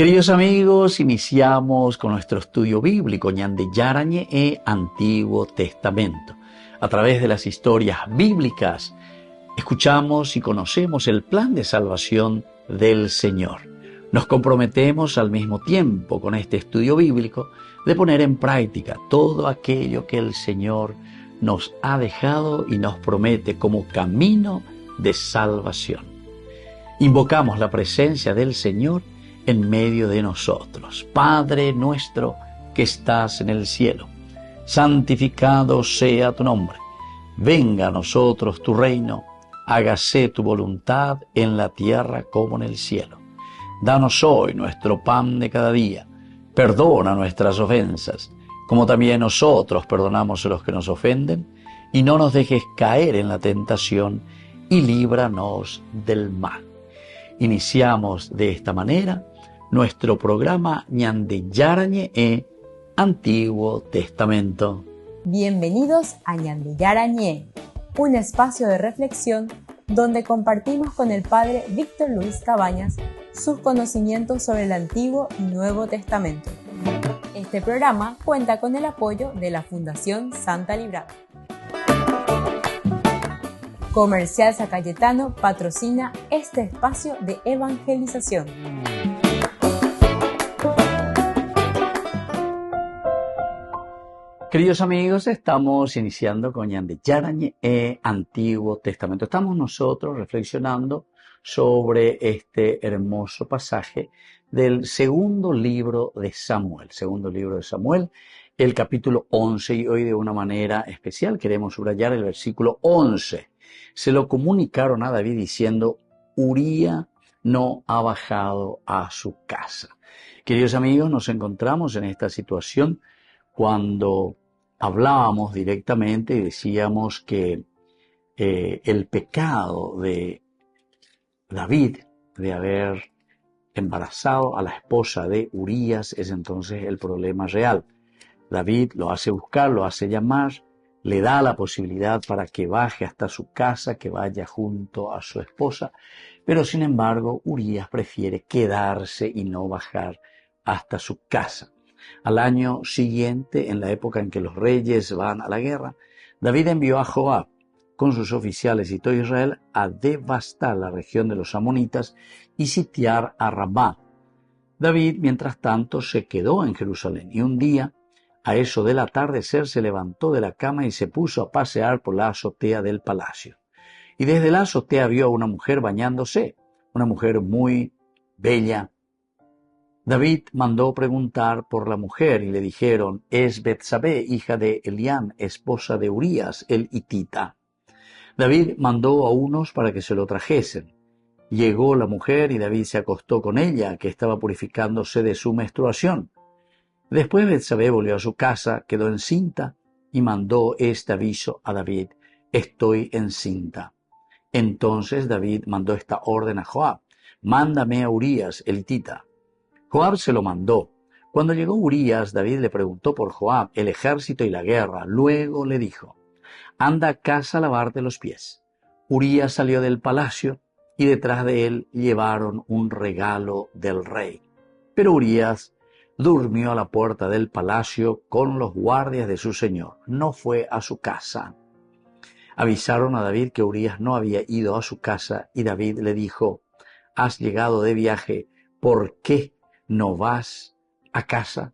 Queridos amigos, iniciamos con nuestro estudio bíblico Ñande Yarañe e Antiguo Testamento. A través de las historias bíblicas, escuchamos y conocemos el plan de salvación del Señor. Nos comprometemos al mismo tiempo con este estudio bíblico de poner en práctica todo aquello que el Señor nos ha dejado y nos promete como camino de salvación. Invocamos la presencia del Señor en medio de nosotros. Padre nuestro que estás en el cielo, santificado sea tu nombre. Venga a nosotros tu reino, hágase tu voluntad en la tierra como en el cielo. Danos hoy nuestro pan de cada día. Perdona nuestras ofensas, como también nosotros perdonamos a los que nos ofenden, y no nos dejes caer en la tentación, y líbranos del mal. Iniciamos de esta manera nuestro programa Ñande Yarañe e Antiguo Testamento. Bienvenidos a Ñande Yarañe, un espacio de reflexión donde compartimos con el Padre Víctor Luis Cabañas sus conocimientos sobre el Antiguo y Nuevo Testamento. Este programa cuenta con el apoyo de la Fundación Santa Librada. Comercial San Cayetano patrocina este espacio de evangelización. Queridos amigos, estamos iniciando con Ñande Yarañe e Antiguo Testamento. Estamos nosotros reflexionando sobre este hermoso pasaje del segundo libro de Samuel. El capítulo 11, y hoy de una manera especial queremos subrayar el versículo 11. Se lo comunicaron a David diciendo: Uría no ha bajado a su casa. Queridos amigos, nos encontramos en esta situación cuando hablábamos directamente y decíamos que el pecado de David de haber embarazado a la esposa de Urías es entonces el problema real. David lo hace buscar, lo hace llamar, le da la posibilidad para que baje hasta su casa, que vaya junto a su esposa, pero sin embargo Urías prefiere quedarse y no bajar hasta su casa. Al año siguiente, en la época en que los reyes van a la guerra, David envió a Joab con sus oficiales y todo Israel a devastar la región de los amonitas y sitiar a Rabá. David, mientras tanto, se quedó en Jerusalén y un día, a eso del atardecer, se levantó de la cama y se puso a pasear por la azotea del palacio. Y desde la azotea vio a una mujer bañándose, una mujer muy bella. David mandó preguntar por la mujer y le dijeron: es Betsabé, hija de Elián, esposa de Urías el hitita. David mandó a unos para que se lo trajesen. Llegó la mujer y David se acostó con ella, que estaba purificándose de su menstruación. Después Betsabé volvió a su casa, quedó encinta y mandó este aviso a David: estoy encinta. Entonces David mandó esta orden a Joab: mándame a Urías el hitita. Joab se lo mandó. Cuando llegó Urías, David le preguntó por Joab, el ejército y la guerra. Luego le dijo: anda a casa a lavarte los pies. Urías salió del palacio y detrás de él llevaron un regalo del rey. Pero Urías durmió a la puerta del palacio con los guardias de su señor. No fue a su casa. Avisaron a David que Urías no había ido a su casa y David le dijo: has llegado de viaje, ¿por qué no vas a casa?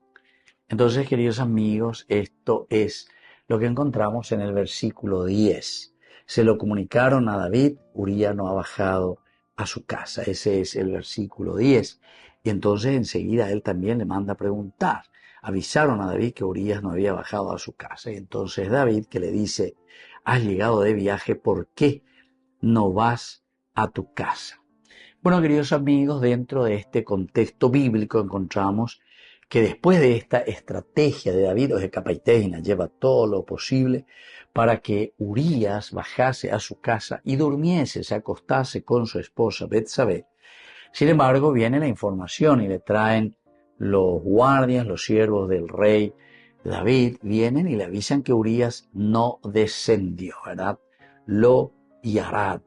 Entonces, queridos amigos, esto es lo que encontramos en el versículo 10. Se lo comunicaron a David: Uría no ha bajado a su casa. Ese es el versículo 10. Y entonces enseguida él también le manda a preguntar. Avisaron a David que Urías no había bajado a su casa. Y entonces David, que le dice: has llegado de viaje, ¿por qué no vas a tu casa? Bueno, queridos amigos, dentro de este contexto bíblico encontramos que después de esta estrategia de David, o de Capaiteina, lleva todo lo posible para que Urías bajase a su casa y durmiese, se acostase con su esposa Betsabé. Sin embargo, viene la información y le traen los guardias, los siervos del rey David, vienen y le avisan que Urías no descendió, ¿verdad? Lo Yarad,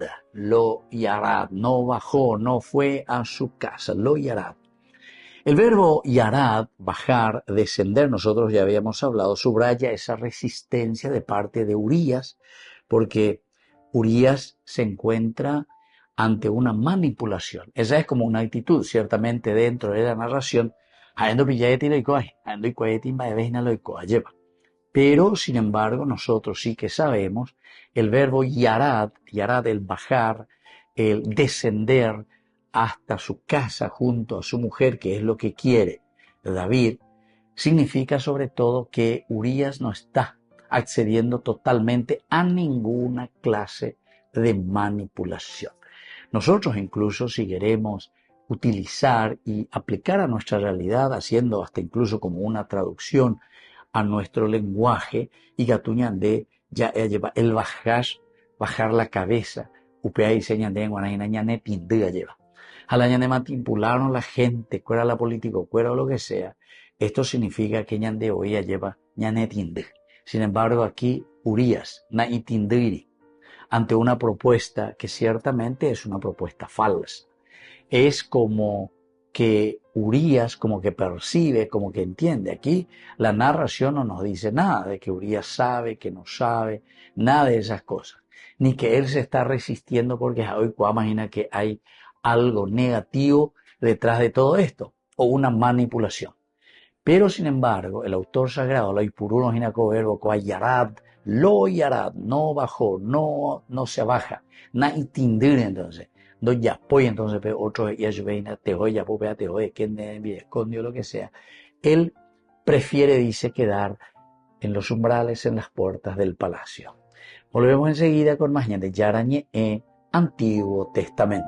no bajó, no fue a su casa, lo Yarad. El verbo yarad, bajar, descender, nosotros ya habíamos hablado, subraya esa resistencia de parte de Urías, porque Urías se encuentra ante una manipulación. Esa es como una actitud, ciertamente dentro de la narración, pero sin embargo nosotros sí que sabemos el verbo yarad, el bajar, el descender hasta su casa junto a su mujer, que es lo que quiere David, significa sobre todo que Urías no está accediendo totalmente a ninguna clase de manipulación. Nosotros incluso si queremos utilizar y aplicar a nuestra realidad, haciendo hasta incluso como una traducción a nuestro lenguaje, y Gatuñandé ya lleva el bajar la cabeza, upea y señan de guanainañané tindía lleva. Alañané manipularnos la gente, cuera la político, cuera lo que sea. Esto significa que ñande hoy lleva ñané tindí. Sin embargo, aquí Urías, na itindiri, ante una propuesta que ciertamente es una propuesta falsa. Es como que Urías como que percibe, como que entiende. Aquí la narración no nos dice nada de que Urías sabe, que no sabe, nada de esas cosas. Ni que él se está resistiendo porque hoy imagina que hay algo negativo detrás de todo esto, o una manipulación. Pero sin embargo, el autor sagrado, lo Ipuruno Hinacoverbo, Yarad, lo Yarad, no bajó, no se baja, na itindir entonces. No ya apoya entonces otro yashveina teoya popea teoya que me escondió lo que sea. Él prefiere, dice, quedar en los umbrales, en las puertas del palacio. Volvemos enseguida con más de Yarañe Antiguo Testamento.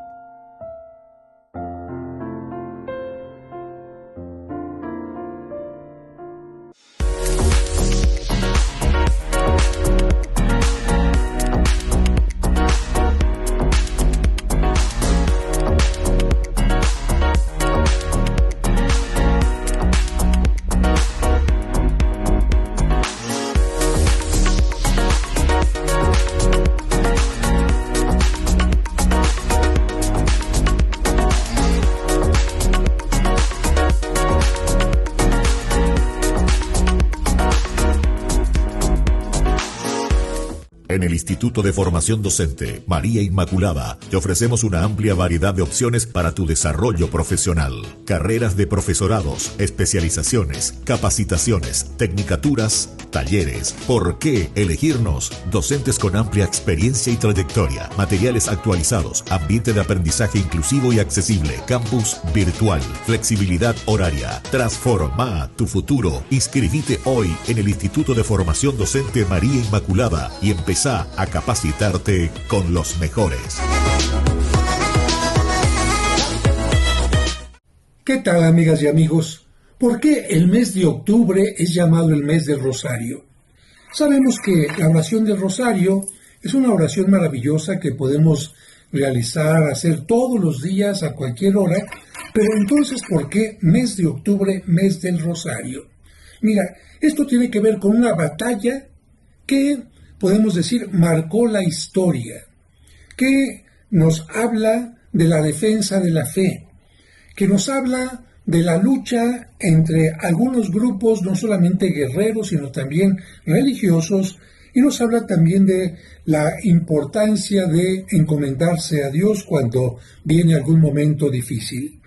En el Instituto de Formación Docente María Inmaculada te ofrecemos una amplia variedad de opciones para tu desarrollo profesional. Carreras de profesorados, especializaciones, capacitaciones, tecnicaturas, talleres. ¿Por qué elegirnos? Docentes con amplia experiencia y trayectoria, materiales actualizados, ambiente de aprendizaje inclusivo y accesible, campus virtual, flexibilidad horaria. Transforma tu futuro. Inscribite hoy en el Instituto de Formación Docente María Inmaculada y empezá a capacitarte con los mejores. ¿Qué tal, amigas y amigos? ¿Por qué el mes de octubre es llamado el mes del Rosario? Sabemos que la oración del Rosario es una oración maravillosa que podemos realizar, hacer todos los días a cualquier hora, pero entonces, ¿por qué mes de octubre, mes del Rosario? Mira, esto tiene que ver con una batalla que, podemos decir, marcó la historia, que nos habla de la defensa de la fe, que nos habla de la lucha entre algunos grupos, no solamente guerreros, sino también religiosos, y nos habla también de la importancia de encomendarse a Dios cuando viene algún momento difícil.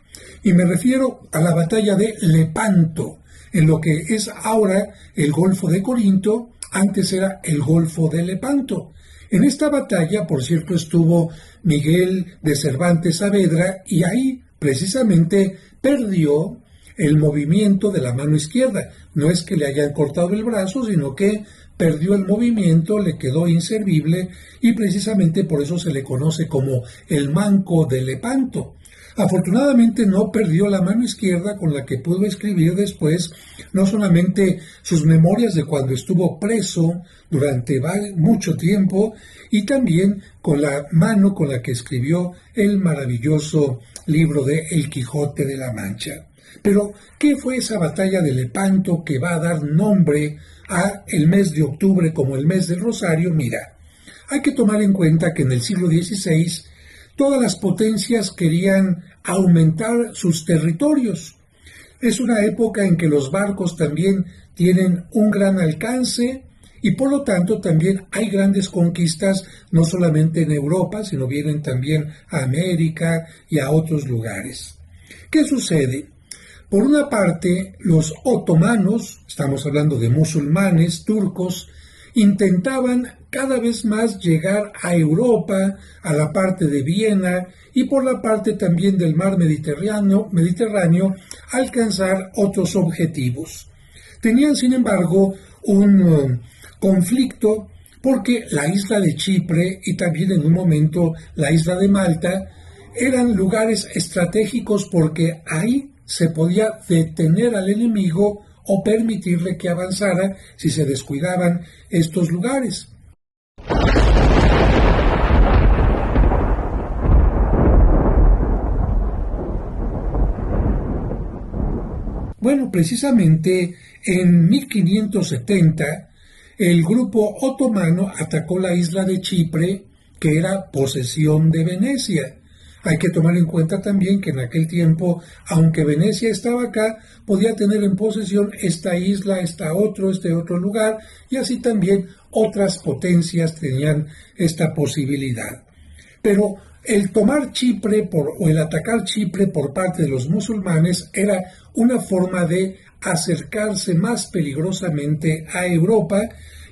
Y me refiero a la batalla de Lepanto, en lo que es ahora el Golfo de Corinto. Antes era el Golfo de Lepanto. En esta batalla, por cierto, estuvo Miguel de Cervantes Saavedra y ahí precisamente perdió el movimiento de la mano izquierda. No es que le hayan cortado el brazo, sino que perdió el movimiento, le quedó inservible y precisamente por eso se le conoce como el Manco de Lepanto. Afortunadamente no perdió la mano izquierda con la que pudo escribir después no solamente sus memorias de cuando estuvo preso durante mucho tiempo, y también con la mano con la que escribió el maravilloso libro de El Quijote de la Mancha. Pero, ¿qué fue esa batalla de Lepanto que va a dar nombre a el mes de octubre como el mes del Rosario? Mira, hay que tomar en cuenta que en el siglo XVI todas las potencias querían aumentar sus territorios. Es una época en que los barcos también tienen un gran alcance y por lo tanto también hay grandes conquistas, no solamente en Europa, sino vienen también a América y a otros lugares. ¿Qué sucede? Por una parte, los otomanos, estamos hablando de musulmanes, turcos, intentaban cada vez más llegar a Europa, a la parte de Viena y por la parte también del mar Mediterráneo, alcanzar otros objetivos. Tenían, sin embargo, un conflicto porque la isla de Chipre y también en un momento la isla de Malta eran lugares estratégicos porque ahí se podía detener al enemigo o permitirle que avanzara si se descuidaban estos lugares. Bueno, precisamente en 1570 el grupo otomano atacó la isla de Chipre, que era posesión de Venecia. Hay que tomar en cuenta también que en aquel tiempo, aunque Venecia estaba acá, podía tener en posesión esta isla, este otro lugar, y así también otras potencias tenían esta posibilidad. Pero el tomar Chipre o el atacar Chipre por parte de los musulmanes era una forma de acercarse más peligrosamente a Europa,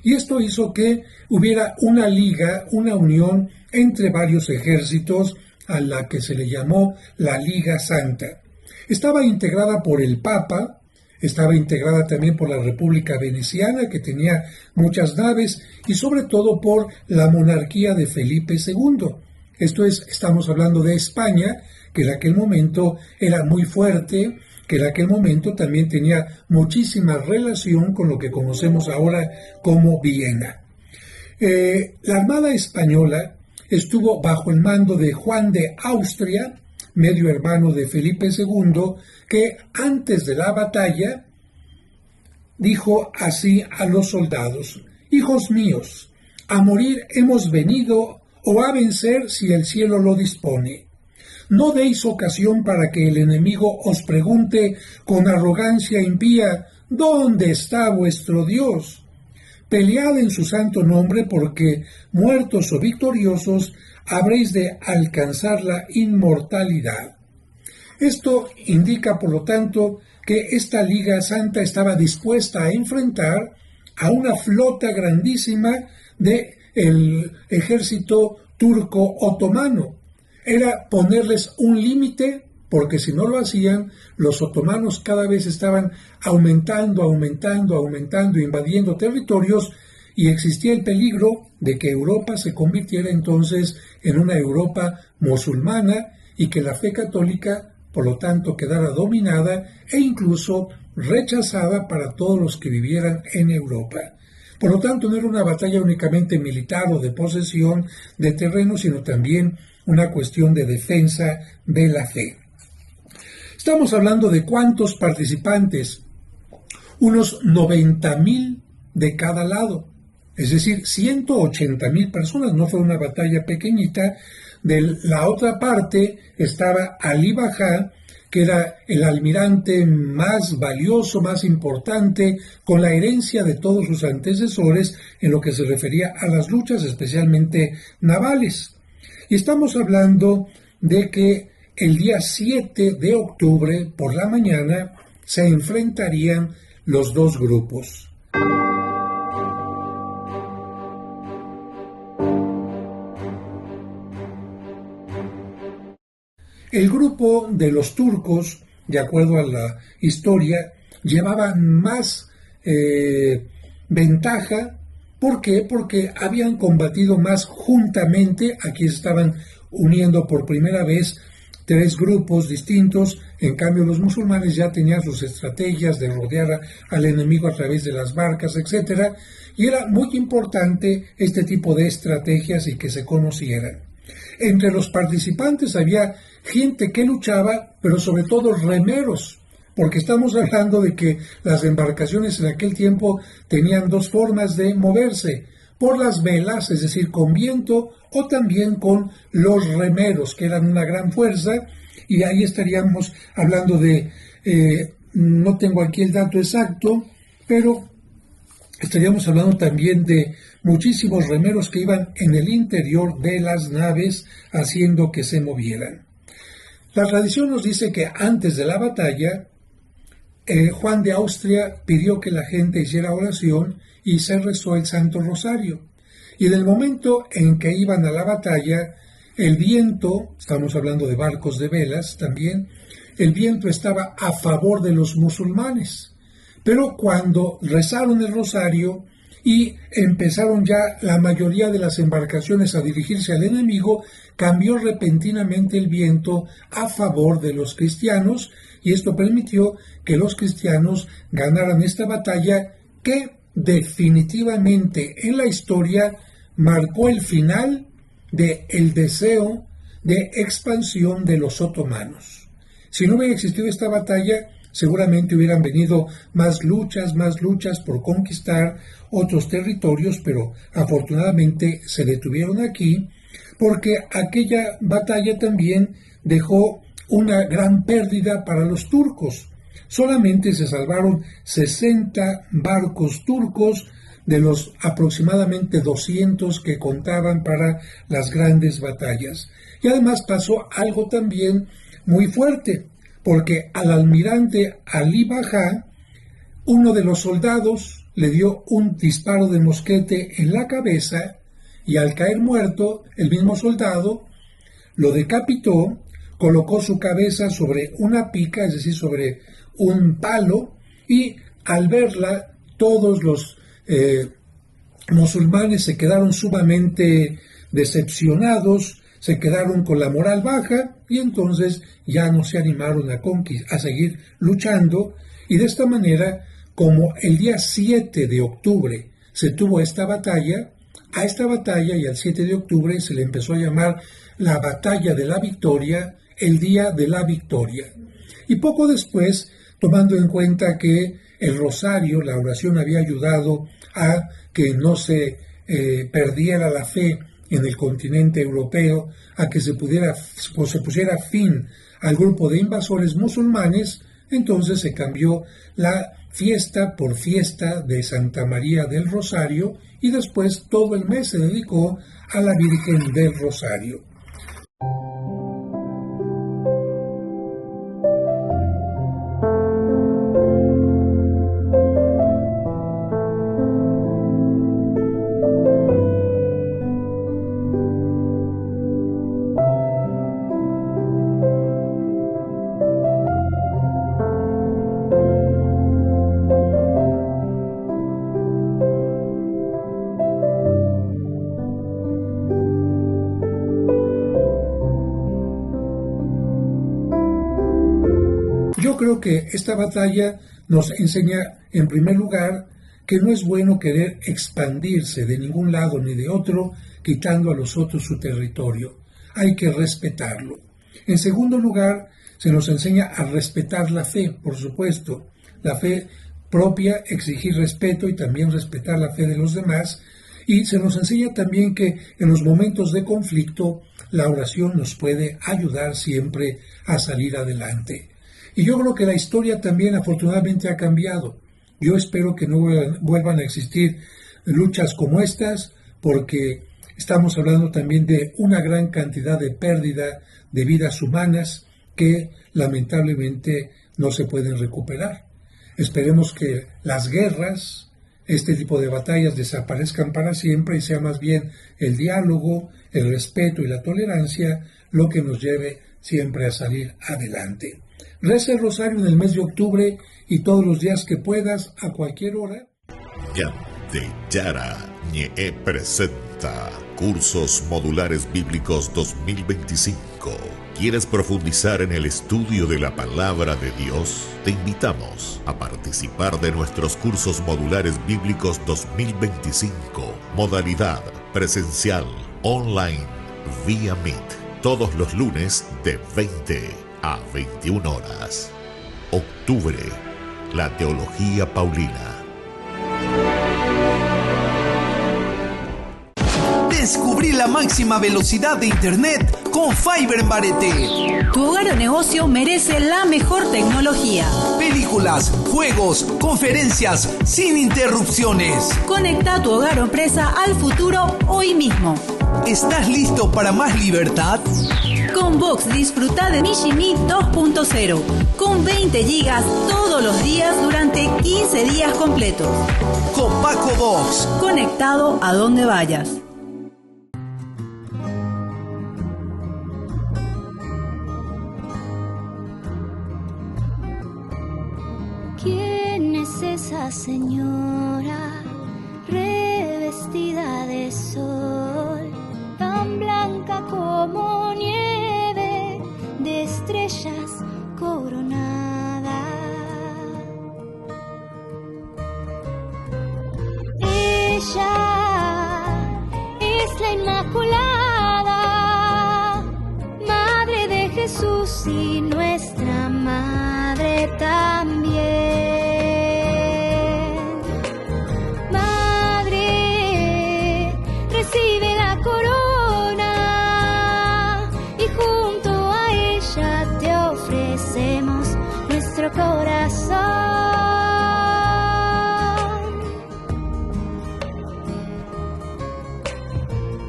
y esto hizo que hubiera una liga, una unión entre varios ejércitos, a la que se le llamó la Liga Santa. Estaba integrada por el Papa, estaba integrada también por la República Veneciana, que tenía muchas naves, y sobre todo por la monarquía de Felipe II. Esto es, estamos hablando de España, que en aquel momento era muy fuerte, que en aquel momento también tenía muchísima relación con lo que conocemos ahora como Viena. La Armada Española estuvo bajo el mando de Juan de Austria, medio hermano de Felipe II, que antes de la batalla dijo así a los soldados: «Hijos míos, a morir hemos venido o a vencer si el cielo lo dispone. No deis ocasión para que el enemigo os pregunte con arrogancia impía: ¿dónde está vuestro Dios? Pelead en su santo nombre, porque, muertos o victoriosos, habréis de alcanzar la inmortalidad». Esto indica, por lo tanto, que esta Liga Santa estaba dispuesta a enfrentar a una flota grandísima del ejército turco otomano. Era ponerles un límite, porque si no lo hacían, los otomanos cada vez estaban aumentando, invadiendo territorios, y existía el peligro de que Europa se convirtiera entonces en una Europa musulmana y que la fe católica, por lo tanto, quedara dominada e incluso rechazada para todos los que vivieran en Europa. Por lo tanto, no era una batalla únicamente militar o de posesión de terreno, sino también una cuestión de defensa de la fe. Estamos hablando de ¿cuántos participantes? Unos 90,000 de cada lado, es decir, 180,000 personas. No fue una batalla pequeñita. De la otra parte estaba Ali Bajá, que era el almirante más valioso, más importante, con la herencia de todos sus antecesores en lo que se refería a las luchas, especialmente navales. Y estamos hablando de que el día 7 de octubre, por la mañana, se enfrentarían los dos grupos. El grupo de los turcos, de acuerdo a la historia, llevaba más ventaja. ¿Por qué? Porque habían combatido más juntamente. Aquí se estaban uniendo por primera vez tres grupos distintos. En cambio, los musulmanes ya tenían sus estrategias de rodear al enemigo a través de las barcas, etc. Y era muy importante este tipo de estrategias y que se conocieran. Entre los participantes había gente que luchaba, pero sobre todo remeros, porque estamos hablando de que las embarcaciones en aquel tiempo tenían dos formas de moverse: por las velas, es decir, con viento, o también con los remeros, que eran una gran fuerza, y ahí estaríamos hablando de no tengo aquí el dato exacto, pero estaríamos hablando también de muchísimos remeros que iban en el interior de las naves haciendo que se movieran. La tradición nos dice que antes de la batalla, Juan de Austria pidió que la gente hiciera oración y se rezó el Santo Rosario. Y en el momento en que iban a la batalla, el viento, estamos hablando de barcos de velas también, el viento estaba a favor de los musulmanes. Pero cuando rezaron el rosario y empezaron ya la mayoría de las embarcaciones a dirigirse al enemigo, cambió repentinamente el viento a favor de los cristianos, y esto permitió que los cristianos ganaran esta batalla que definitivamente en la historia marcó el final del deseo de expansión de los otomanos. Si no hubiera existido esta batalla, seguramente hubieran venido más luchas por conquistar otros territorios, pero afortunadamente se detuvieron aquí, porque aquella batalla también dejó una gran pérdida para los turcos. Solamente se salvaron 60 barcos turcos de los aproximadamente 200 que contaban para las grandes batallas. Y además pasó algo también muy fuerte, porque al almirante Ali Bajá, uno de los soldados le dio un disparo de mosquete en la cabeza, y al caer muerto, el mismo soldado lo decapitó, colocó su cabeza sobre una pica, es decir, sobre un palo, y al verla todos los musulmanes se quedaron sumamente decepcionados, se quedaron con la moral baja, y entonces ya no se animaron a seguir luchando, y de esta manera, como el día 7 de octubre se tuvo esta batalla, a esta batalla y al 7 de octubre se le empezó a llamar la Batalla de la Victoria, el Día de la Victoria. Y poco después, tomando en cuenta que el rosario, la oración, había ayudado a que no se perdiera la fe en el continente europeo, a que se pusiera fin al grupo de invasores musulmanes, entonces se cambió la fiesta por fiesta de Santa María del Rosario, y después todo el mes se dedicó a la Virgen del Rosario. Yo creo que esta batalla nos enseña, en primer lugar, que no es bueno querer expandirse de ningún lado ni de otro, quitando a los otros su territorio. Hay que respetarlo. En segundo lugar, se nos enseña a respetar la fe, por supuesto. La fe propia, exigir respeto y también respetar la fe de los demás. Y se nos enseña también que en los momentos de conflicto, la oración nos puede ayudar siempre a salir adelante. Y yo creo que la historia también afortunadamente ha cambiado. Yo espero que no vuelvan a existir luchas como estas, porque estamos hablando también de una gran cantidad de pérdida de vidas humanas que lamentablemente no se pueden recuperar. Esperemos que las guerras, este tipo de batallas, desaparezcan para siempre y sea más bien el diálogo, el respeto y la tolerancia lo que nos lleve siempre a salir adelante. Reza el rosario en el mes de octubre y todos los días que puedas, a cualquier hora. Yara Ñe presenta Cursos Modulares Bíblicos 2025. ¿Quieres profundizar en el estudio de la Palabra de Dios? Te invitamos a participar de nuestros Cursos Modulares Bíblicos 2025. Modalidad presencial, online, vía Meet. Todos los lunes de 20 a 21 horas. Octubre, la Teología Paulina. Descubrí la máxima velocidad de Internet con Fiber en Barete. Tu hogar o negocio merece la mejor tecnología. Ven películas, juegos, conferencias, sin interrupciones. Conecta tu hogar o empresa al futuro hoy mismo. ¿Estás listo para más libertad? Con Vox disfruta de Mishimi 2.0 con 20 gigas todos los días durante 15 días completos. Copaco Vox. Conectado a donde vayas. ¿Quién es esa señora revestida de sol, tan blanca como nieve, de estrellas coronada? Ella es la Inmaculada, Madre de Jesús y nuestra Madre también. Madre, recibe la corona y junto a ella te ofrecemos nuestro corazón.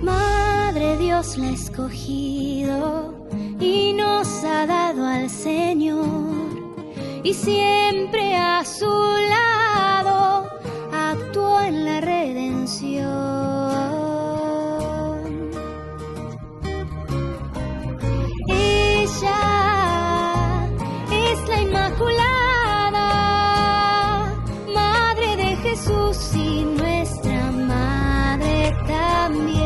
Madre, Dios la ha escogido y nos ha dado al Señor, y siempre a su lado actuó en la redención. Ella es la Inmaculada, Madre de Jesús y nuestra Madre también.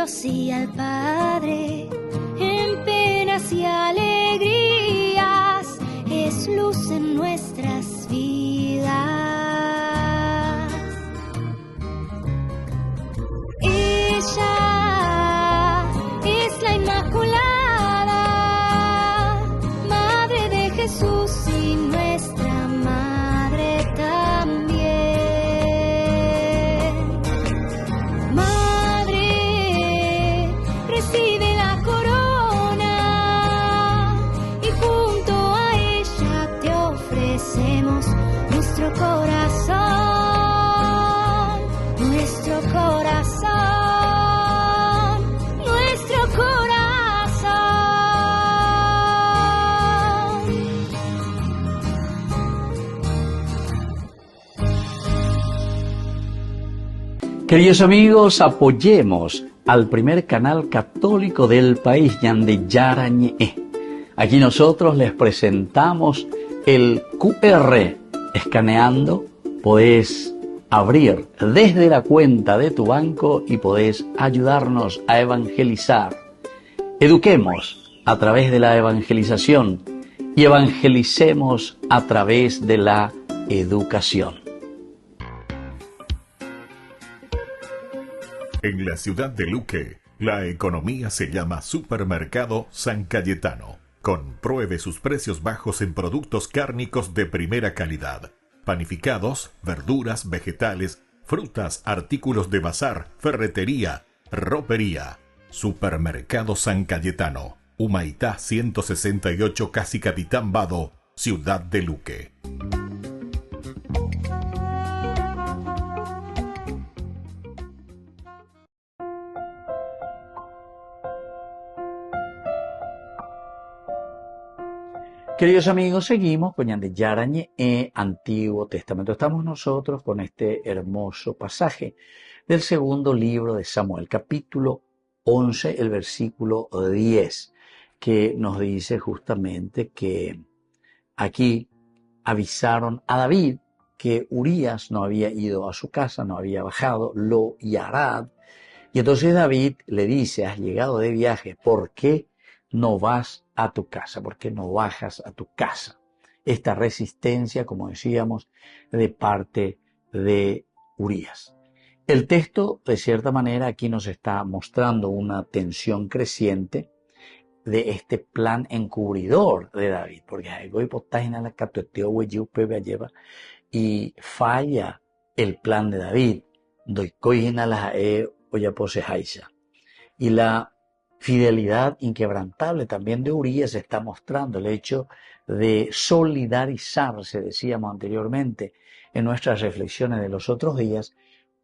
Sí al Padre, en penas y alegrías, es luz en nuestras vidas. Ella es la Inmaculada, Madre de Jesús y nuestra Madre también. Recibe la corona y junto a ella te ofrecemos nuestro corazón, nuestro corazón, nuestro corazón. Queridos amigos, apoyemos al primer canal católico del país, Ñande Yarañe. Aquí nosotros les presentamos el QR. Escaneando, podés abrir desde la cuenta de tu banco y podés ayudarnos a evangelizar. Eduquemos a través de la evangelización y evangelicemos a través de la educación. En la ciudad de Luque, la economía se llama Supermercado San Cayetano. Compruebe sus precios bajos en productos cárnicos de primera calidad. Panificados, verduras, vegetales, frutas, artículos de bazar, ferretería, ropería. Supermercado San Cayetano, Humaitá 168, Casi Capitán Vado, ciudad de Luque. Queridos amigos, seguimos con Ñande Yarañe, Antiguo Testamento. Estamos nosotros con este hermoso pasaje del segundo libro de Samuel, capítulo 11, el versículo 10, que nos dice justamente que aquí avisaron a David que Urías no había ido a su casa, no había bajado, Lo y Arad. Y entonces David le dice: has llegado de viaje, ¿por qué no vas a tu casa? ¿Por qué no bajas a tu casa? Esta resistencia, como decíamos, de parte de Urías. El texto, de cierta manera, aquí nos está mostrando una tensión creciente de este plan encubridor de David, porque y falla el plan de David. Y la fidelidad inquebrantable también de Urías está mostrando el hecho de solidarizarse, decíamos anteriormente en nuestras reflexiones de los otros días,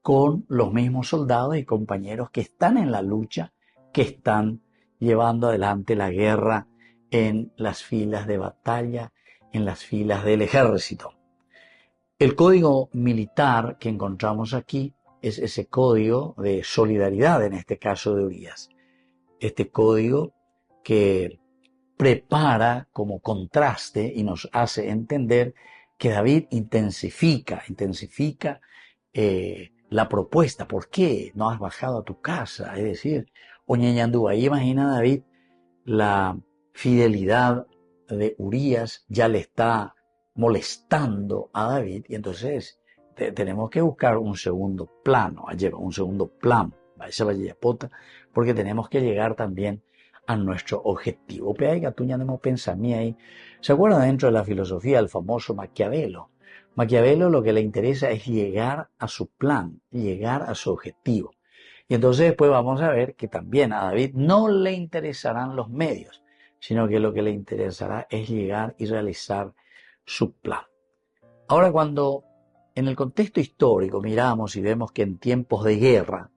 con los mismos soldados y compañeros que están en la lucha, que están llevando adelante la guerra en las filas de batalla, en las filas del ejército. El código militar que encontramos aquí es ese código de solidaridad, en este caso de Urías. Este código que prepara como contraste y nos hace entender que David intensifica la propuesta. ¿Por qué no has bajado a tu casa? Es decir, Oñeñandú, ahí imagina David la fidelidad de Urías, ya le está molestando a David, y entonces tenemos que buscar un segundo plano, un segundo plan, porque tenemos que llegar también a nuestro objetivo. ¿Se acuerdan dentro de la filosofía del famoso Maquiavelo? Maquiavelo lo que le interesa es llegar a su plan, llegar a su objetivo. Y entonces después vamos a ver que también a David no le interesarán los medios, sino que lo que le interesará es llegar y realizar su plan. Ahora, cuando en el contexto histórico miramos y vemos que en tiempos de guerra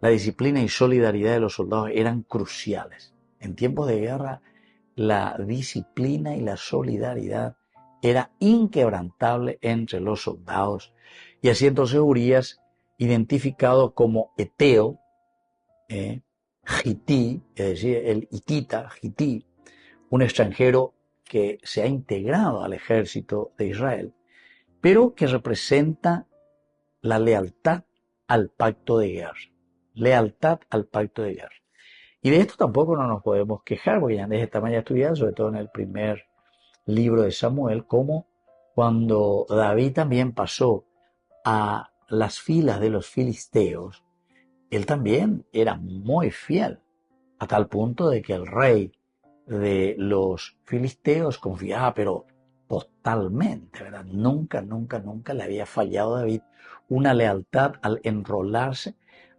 la disciplina y solidaridad de los soldados eran cruciales. En tiempos de guerra la disciplina y la solidaridad era inquebrantable entre los soldados. Y así entonces Urías, identificado como eteo, hití, es decir, el hitita, hití, un extranjero que se ha integrado al ejército de Israel, pero que representa la lealtad al pacto de guerra. Lealtad al pacto de guerra. Y de esto tampoco no nos podemos quejar, porque ya desde esta mañana estudiado, sobre todo en el primer libro de Samuel, como cuando David también pasó a las filas de los filisteos, él también era muy fiel, a tal punto de que el rey de los filisteos confiaba, pero totalmente, ¿verdad? Nunca le había fallado a David una lealtad al enrolarse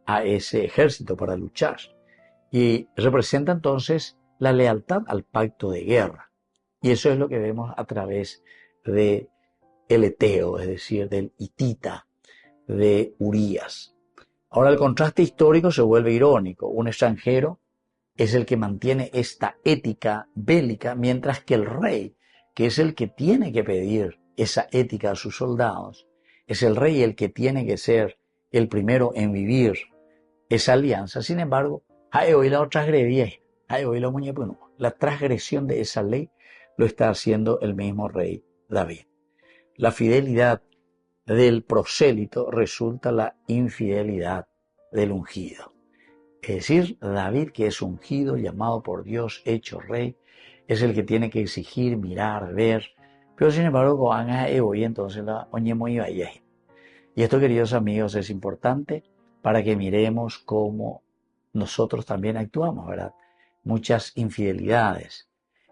a ese ejército para luchar. Y representa entonces la lealtad al pacto de guerra. Y eso es lo que vemos a través de el eteo, es decir, del hitita, de Urías. Ahora el contraste histórico se vuelve irónico. Un extranjero es el que mantiene esta ética bélica, mientras que el rey, que es el que tiene que pedir esa ética a sus soldados, es el rey el que tiene que ser el primero en vivir esa alianza. Sin embargo, la transgresión de esa ley lo está haciendo el mismo rey David. La fidelidad del prosélito resulta la infidelidad del ungido. Es decir, David, que es ungido, llamado por Dios, hecho rey, es el que tiene que exigir, mirar, ver, pero sin embargo, y entonces la y esto, queridos amigos, es importante para que miremos cómo nosotros también actuamos, ¿verdad? Muchas infidelidades.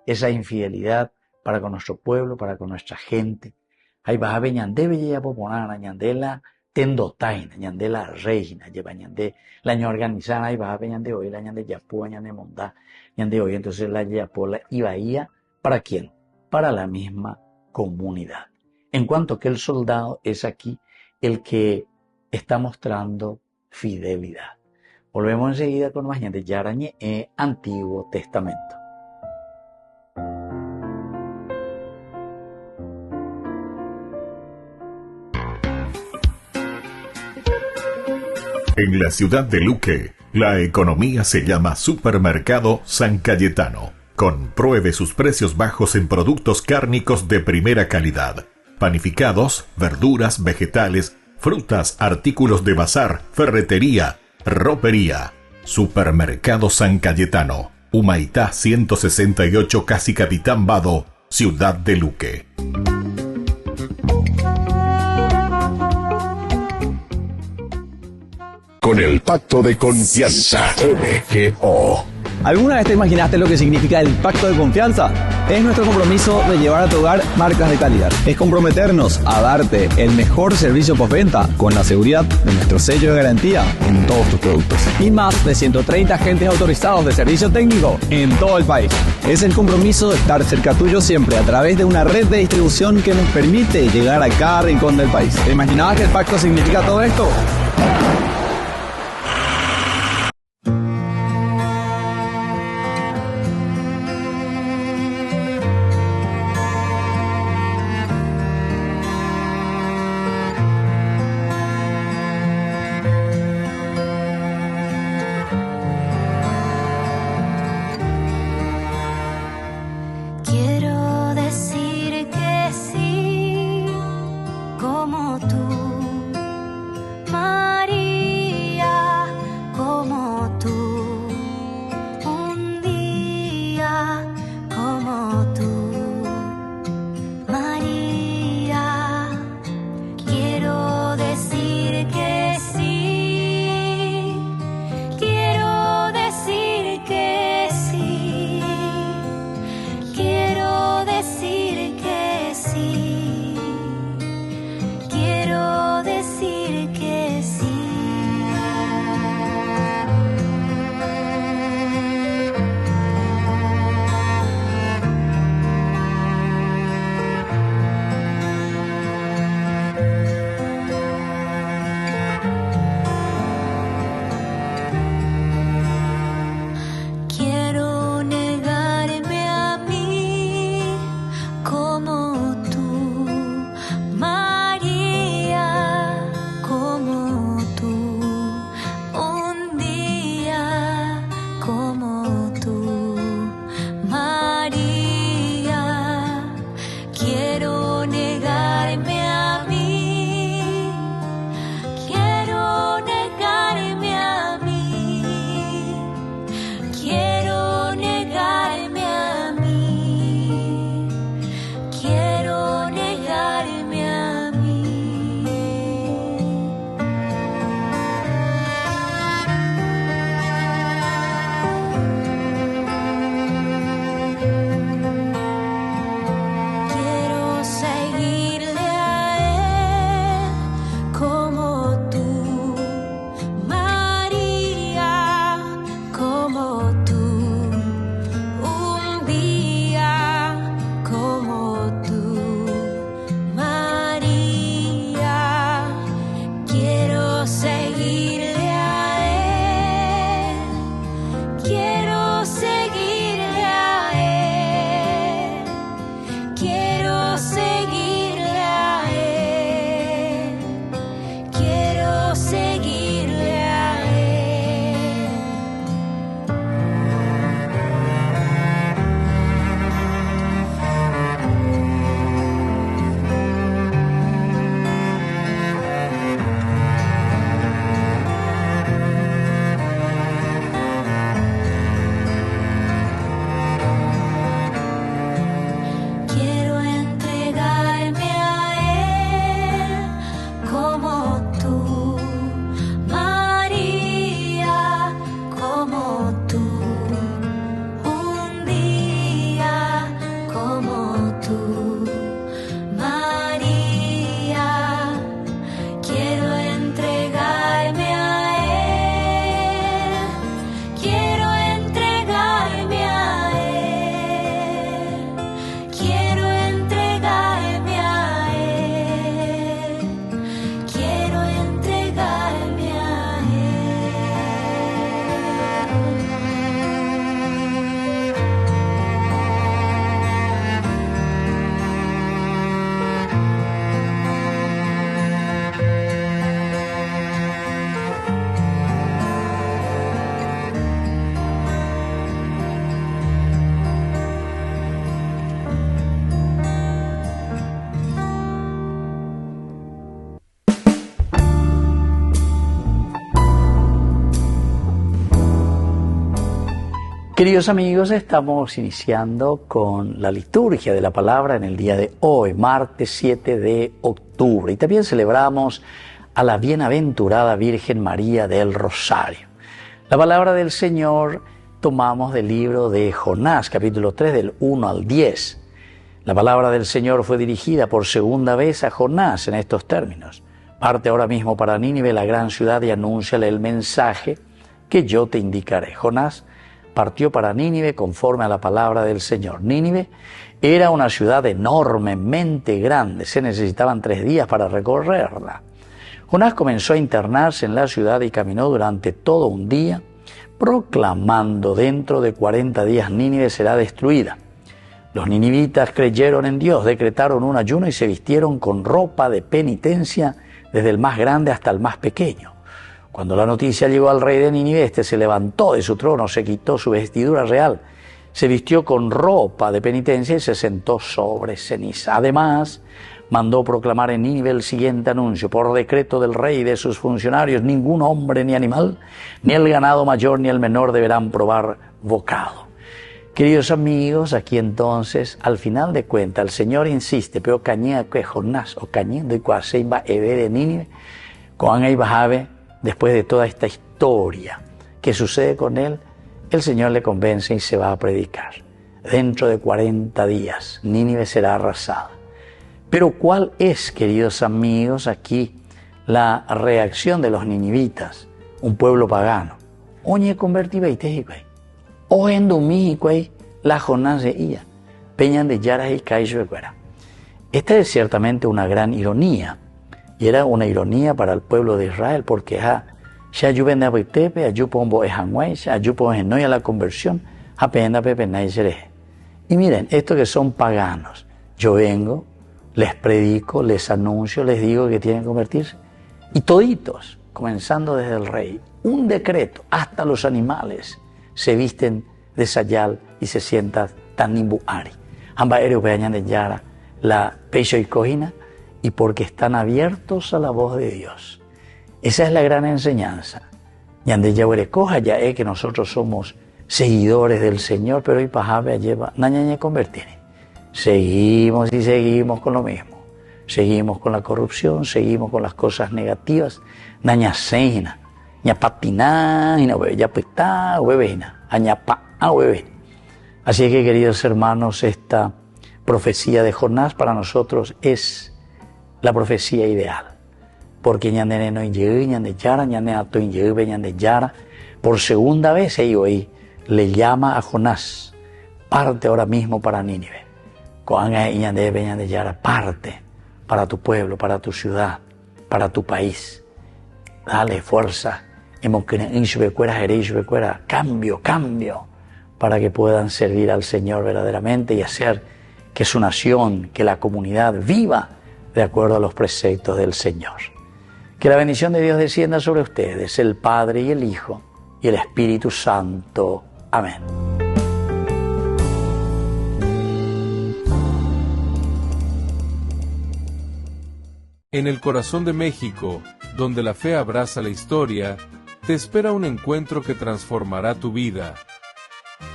Esa infidelidad para con nuestro pueblo, para con nuestra gente. Ahí vas a ver ñande ya popular, ñande la tendotaina, ñande la reina, lleva ñande la ña organizada, ahí vas a ver ñande hoy, la ñande yapúa, ñande mondá, ñande hoy. Entonces la yapola y bahía, ¿para quién? Para la misma comunidad. En cuanto que el soldado es aquí el que está mostrando fidelidad. Volvemos enseguida con más de Yarañe Antiguo Testamento. En la ciudad de Luque, la economía se llama Supermercado San Cayetano. Compruebe sus precios bajos en productos cárnicos de primera calidad. Panificados, verduras, vegetales, frutas, artículos de bazar, ferretería, ropería. Supermercado San Cayetano, Humaitá 168, Casi Capitán Vado, Ciudad de Luque. con el Pacto de Confianza. MGO. ¿Alguna vez te imaginaste lo que significa el Pacto de Confianza? Es nuestro compromiso de llevar a tu hogar marcas de calidad. Es comprometernos a darte el mejor servicio postventa con la seguridad de nuestro sello de garantía en todos tus productos. Y más de 130 agentes autorizados de servicio técnico en todo el país. Es el compromiso de estar cerca tuyo siempre a través de una red de distribución que nos permite llegar a cada rincón del país. ¿Te imaginabas que el pacto significa todo esto? Quiero decir que sí, como tú, María, como tú, un día como tú, María. Quiero decir que sí, quiero decir que sí. Quiero decir que sí, quiero decir que sí. Quiero negarme a mí como tú, María, como tú, un día como tú, María. Quiero negarme a mí, quiero negarme a mí. Quiero negarme a mí, quiero negarme a mí. Quiero seguirle a él como tú, María, como tú, un día como tú, María. Quiero seguirle a él, quiero seguirle a él, quiero seguirle a él, quiero seguirle a él. Quiero entregarme a él como tú, María, como tú, un día como tú, María. Quiero entregarme a él, quiero entregarme a él, quiero entregarme a él, quiero entregarme a Queridos amigos, estamos iniciando con la liturgia de la palabra en el día de hoy, martes 7 de octubre. Y también celebramos a la bienaventurada Virgen María del Rosario. La palabra del Señor tomamos del libro de Jonás, capítulo 3, del 1 al 10. La palabra del Señor fue dirigida por segunda vez a Jonás en estos términos. Parte ahora mismo para Nínive, la gran ciudad, y anúnciale el mensaje que yo te indicaré. Jonás partió para Nínive conforme a la palabra del Señor. Nínive era una ciudad enormemente grande, se necesitaban 3 días para recorrerla. Jonás comenzó a internarse en la ciudad y caminó durante todo un día, proclamando: dentro de 40 días Nínive será destruida. Los ninivitas creyeron en Dios, decretaron un ayuno y se vistieron con ropa de penitencia, desde el más grande hasta el más pequeño. Cuando la noticia llegó al rey de Nínive, este se levantó de su trono, se quitó su vestidura real, se vistió con ropa de penitencia y se sentó sobre ceniza. Además, mandó proclamar en Nínive el siguiente anuncio: por decreto del rey y de sus funcionarios, ningún hombre ni animal, ni el ganado mayor ni el menor deberán probar bocado. Queridos amigos, aquí entonces, al final de cuentas, el Señor insiste: pero cañea que Jonás, o cañendo y cuaseimba eve de Nínive, con Aibajabe, después de toda esta historia que sucede con él, el Señor le convence y se va a predicar. Dentro de 40 días, Nínive será arrasada. Pero ¿cuál es, queridos amigos, aquí la reacción de los ninivitas, un pueblo pagano? Oñe convertiba y tejicuay. Ojendumijicuay la Jonás de ella. Peñan de Yaras y Caixo de Cuera. Esta es ciertamente una gran ironía. Y era una ironía para el pueblo de Israel, porque ayuben a Betepe, ayupombo ejanguay, ayupo enoy a la conversión, apenda pepe naisere. Y miren, estos que son paganos, yo vengo, les predico, les anuncio, les digo que tienen que convertirse. Y toditos, comenzando desde el rey, un decreto, hasta los animales se visten de sayal y se sientan tan nimbuari. Amba ereo peñan de yara, la pecho y cojina, y porque están abiertos a la voz de Dios. Esa es la gran enseñanza. Yande yahuerecoja ya es que nosotros somos seguidores del Señor, pero y pajabe lleva nañañe convertir. Seguimos y seguimos con lo mismo. Seguimos con la corrupción, seguimos con las cosas negativas. Nañaseina, ñapatina, ñapetá, huevena, añapa, huevena. Así que, queridos hermanos, esta profecía de Jonás para nosotros es la profecía ideal. Porque ñandene no llegue, ñande yara, ñande ato llegue, ñande yara. Por segunda vez hoy le llama a Jonás: parte ahora mismo para Nínive. Coanga y ñande ñande yara, parte para tu pueblo, para tu ciudad, para tu país. Dale fuerza. Cambio, para que puedan servir al Señor verdaderamente y hacer que su nación, que la comunidad viva de acuerdo a los preceptos del Señor. Que la bendición de Dios descienda sobre ustedes, el Padre y el Hijo y el Espíritu Santo. Amén. En el corazón de México, donde la fe abraza la historia, te espera un encuentro que transformará tu vida.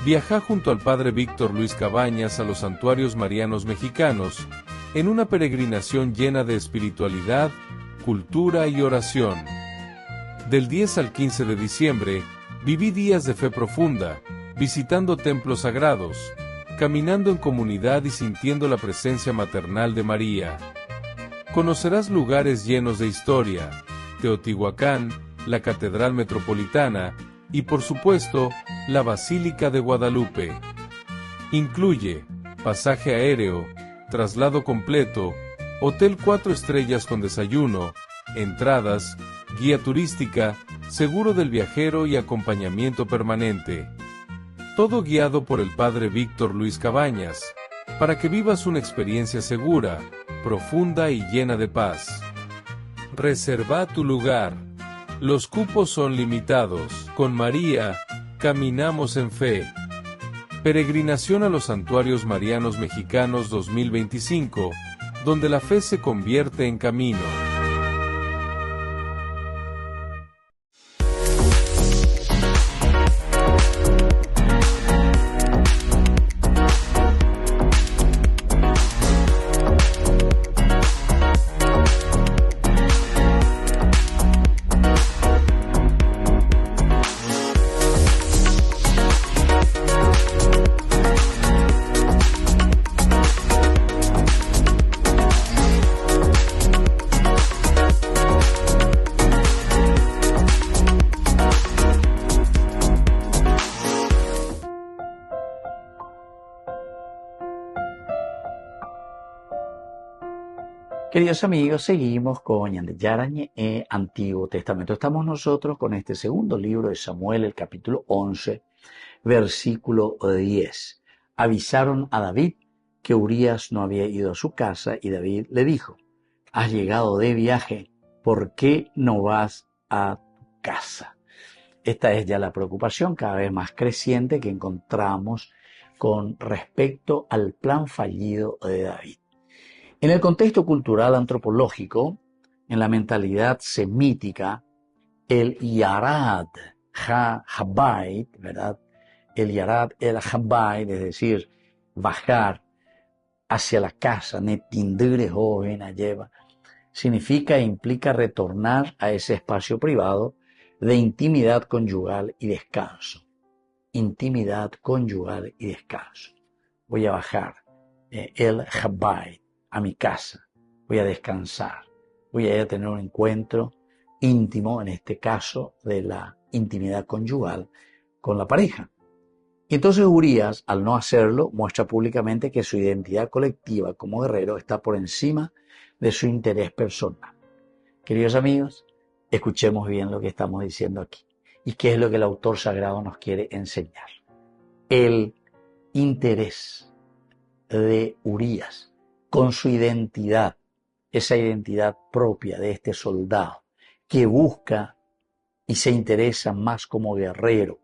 Viaja junto al Padre Víctor Luis Cabañas a los santuarios marianos mexicanos, en una peregrinación llena de espiritualidad, cultura y oración. Del 10 al 15 de diciembre, viví días de fe profunda, visitando templos sagrados, caminando en comunidad y sintiendo la presencia maternal de María. Conocerás lugares llenos de historia: Teotihuacán, la Catedral Metropolitana y, por supuesto, la Basílica de Guadalupe. Incluye pasaje aéreo, traslado completo, hotel 4 estrellas con desayuno, entradas, guía turística, seguro del viajero y acompañamiento permanente. Todo guiado por el Padre Víctor Luis Cabañas, para que vivas una experiencia segura, profunda y llena de paz. Reserva tu lugar. Los cupos son limitados. Con María, caminamos en fe. Peregrinación a los Santuarios Marianos Mexicanos 2025, donde la fe se convierte en camino. Queridos amigos, seguimos con Ñande Yarañe, Antiguo Testamento. Estamos nosotros con este segundo libro de Samuel, el capítulo 11, versículo 10. Avisaron a David que Urías no había ido a su casa y David le dijo: has llegado de viaje, ¿por qué no vas a tu casa? Esta es ya la preocupación cada vez más creciente que encontramos con respecto al plan fallido de David. En el contexto cultural antropológico, en la mentalidad semítica, el Yarad ha-Habayit, ¿verdad? El Yarad el Habayit, es decir, bajar hacia la casa, netindire joven lleva, significa e implica retornar a ese espacio privado de intimidad conyugal y descanso. Intimidad conyugal y descanso. Voy a bajar el Habayit a mi casa, voy a descansar, voy a ir a tener un encuentro íntimo, en este caso de la intimidad conyugal con la pareja. Y entonces Urías, al no hacerlo, muestra públicamente que su identidad colectiva como guerrero está por encima de su interés personal. Queridos amigos, escuchemos bien lo que estamos diciendo aquí y qué es lo que el autor sagrado nos quiere enseñar. El interés de Urías con su identidad, esa identidad propia de este soldado que busca y se interesa más como guerrero,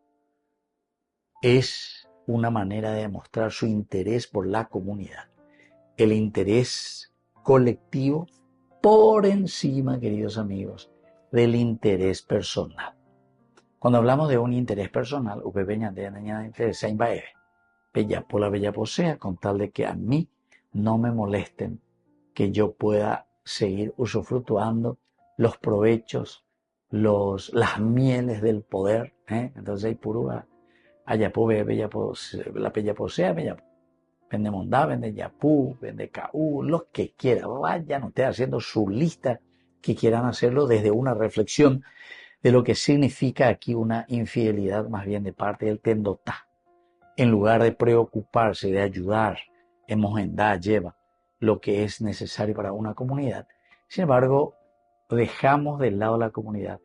es una manera de demostrar su interés por la comunidad. El interés colectivo por encima, queridos amigos, del interés personal. Cuando hablamos de un interés personal, bella por la bella posea, con tal de que a mí no me molesten, que yo pueda seguir usufructuando los provechos, las mieles del poder. Entonces hay purúa, allá bella la bella posea, bella vende mondá, vende yapú, vende caú, los que quieran, vayan ustedes haciendo su lista que quieran hacerlo desde una reflexión de lo que significa aquí una infidelidad más bien de parte del tendotá. En lugar de preocuparse, de ayudar, en Mojendá lleva lo que es necesario para una comunidad. Sin embargo, dejamos de lado la comunidad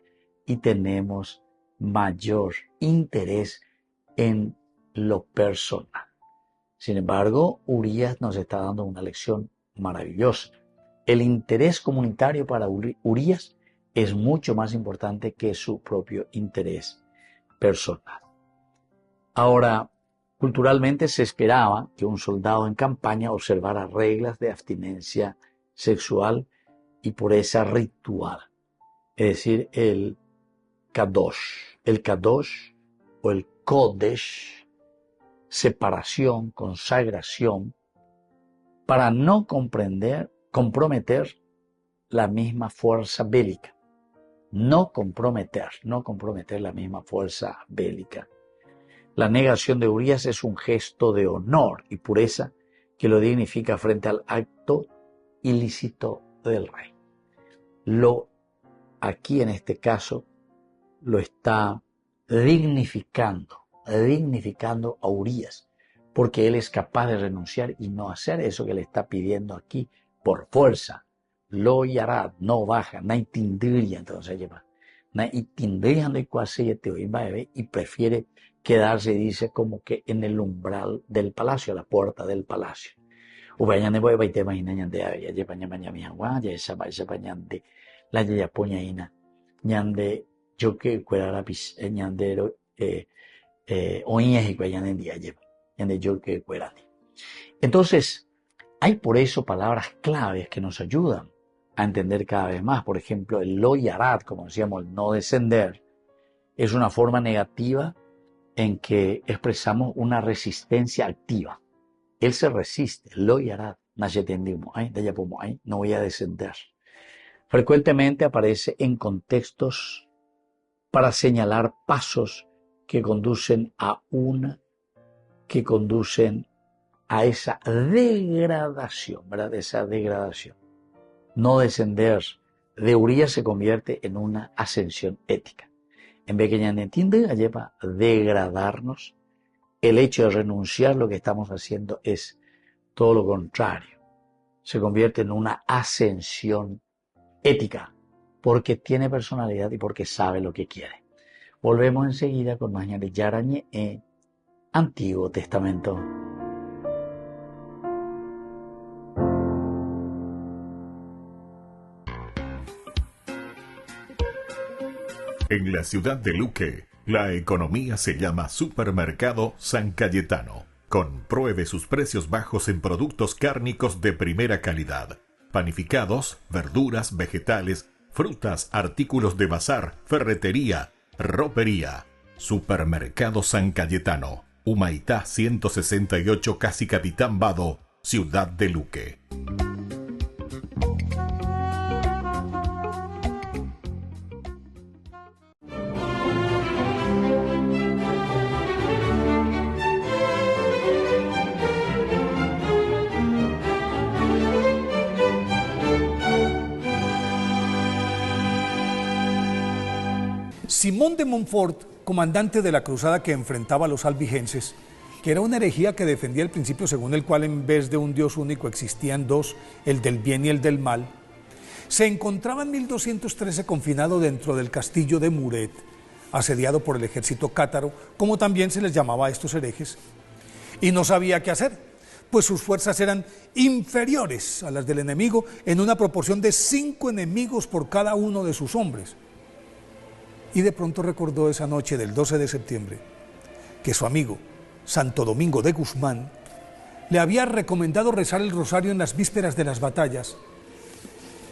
y tenemos mayor interés en lo personal. Sin embargo, Urías nos está dando una lección maravillosa. El interés comunitario para Urías es mucho más importante que su propio interés personal. Ahora, culturalmente se esperaba que un soldado en campaña observara reglas de abstinencia sexual y pureza ritual, es decir, el kadosh. El kadosh o el kodesh, separación, consagración, para no comprometer la misma fuerza bélica. No comprometer la misma fuerza bélica. La negación de Urías es un gesto de honor y pureza que lo dignifica frente al acto ilícito del rey. Aquí en este caso lo está dignificando a Urías, porque él es capaz de renunciar y no hacer eso que le está pidiendo aquí por fuerza. Lo yarad, no baja, no tindría, entonces lleva, no tindría y prefiere quedarse, dice, como que en el umbral del palacio, a la puerta del palacio. La yayapoñaina, ñande, yo que fuera la ñandero, oías y cuayan en día lleva, ñande yo que fuera. Entonces, hay por eso palabras claves que nos ayudan a entender cada vez más. Por ejemplo, el lo yarad, como decíamos, el no descender, es una forma negativa en que expresamos una resistencia activa. Él se resiste, lo yarad, no voy a descender. Frecuentemente aparece en contextos para señalar pasos que conducen a esa degradación, ¿verdad? Esa degradación. No descender de Urías se convierte en una ascensión ética. En vez que ya no entiende, lleva a degradarnos. El hecho de renunciar, lo que estamos haciendo es todo lo contrario. se convierte en una ascensión ética, porque tiene personalidad y porque sabe lo que quiere. Volvemos enseguida con más Ñande Yarañe, Antiguo Testamento. En la ciudad de Luque, la economía se llama Supermercado San Cayetano. Compruebe sus precios bajos en productos cárnicos de primera calidad. Panificados, verduras, vegetales, frutas, artículos de bazar, ferretería, ropería. Supermercado San Cayetano, Humaitá 168, Casi Capitán Vado, ciudad de Luque. Simón de Montfort, comandante de la cruzada que enfrentaba a los albigenses, que era una herejía que defendía el principio según el cual en vez de un Dios único existían dos, el del bien y el del mal, se encontraba en 1213 confinado dentro del castillo de Muret, asediado por el ejército cátaro, como también se les llamaba a estos herejes, y no sabía qué hacer, pues sus fuerzas eran inferiores a las del enemigo en una proporción de 5 enemigos por cada uno de sus hombres. Y de pronto recordó esa noche del 12 de septiembre que su amigo, Santo Domingo de Guzmán, le había recomendado rezar el rosario en las vísperas de las batallas,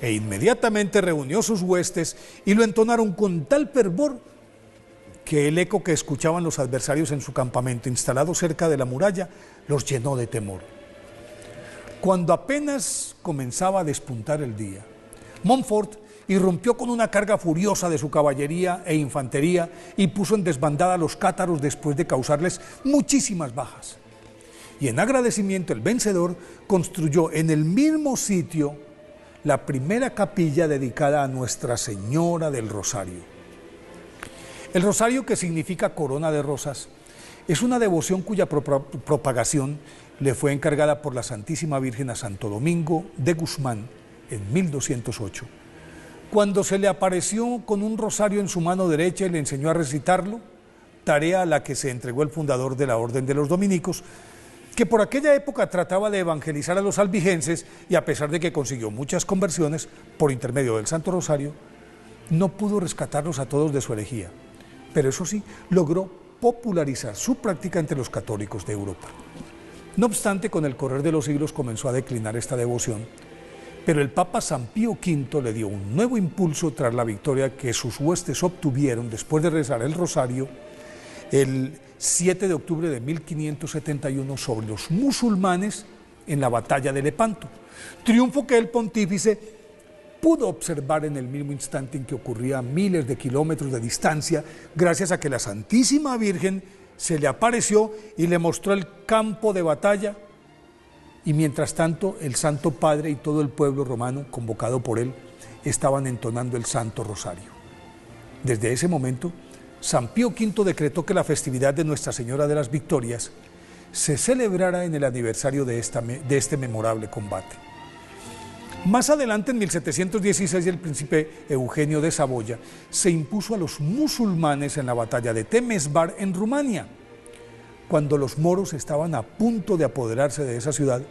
e inmediatamente reunió sus huestes y lo entonaron con tal fervor que el eco que escuchaban los adversarios en su campamento instalado cerca de la muralla los llenó de temor. Cuando apenas comenzaba a despuntar el día, Montfort irrumpió con una carga furiosa de su caballería e infantería y puso en desbandada a los cátaros después de causarles muchísimas bajas. Y en agradecimiento el vencedor construyó en el mismo sitio la primera capilla dedicada a Nuestra Señora del Rosario. El rosario, que significa corona de rosas, es una devoción cuya propagación le fue encargada por la Santísima Virgen a Santo Domingo de Guzmán en 1208. Cuando se le apareció con un rosario en su mano derecha y le enseñó a recitarlo, tarea a la que se entregó el fundador de la Orden de los Dominicos, que por aquella época trataba de evangelizar a los albigenses y a pesar de que consiguió muchas conversiones por intermedio del Santo Rosario, no pudo rescatarlos a todos de su herejía, pero eso sí, logró popularizar su práctica entre los católicos de Europa. No obstante, con el correr de los siglos comenzó a declinar esta devoción, pero el Papa San Pío V le dio un nuevo impulso tras la victoria que sus huestes obtuvieron después de rezar el rosario el 7 de octubre de 1571 sobre los musulmanes en la batalla de Lepanto, triunfo que el pontífice pudo observar en el mismo instante en que ocurría a miles de kilómetros de distancia, gracias a que la Santísima Virgen se le apareció y le mostró el campo de batalla. Y mientras tanto, el Santo Padre y todo el pueblo romano, convocado por él, estaban entonando el Santo Rosario. Desde ese momento, San Pío V decretó que la festividad de Nuestra Señora de las Victorias se celebrara en el aniversario de este memorable combate. Más adelante, en 1716, el príncipe Eugenio de Saboya se impuso a los musulmanes en la batalla de Temesvar en Rumania, cuando los moros estaban a punto de apoderarse de esa ciudad,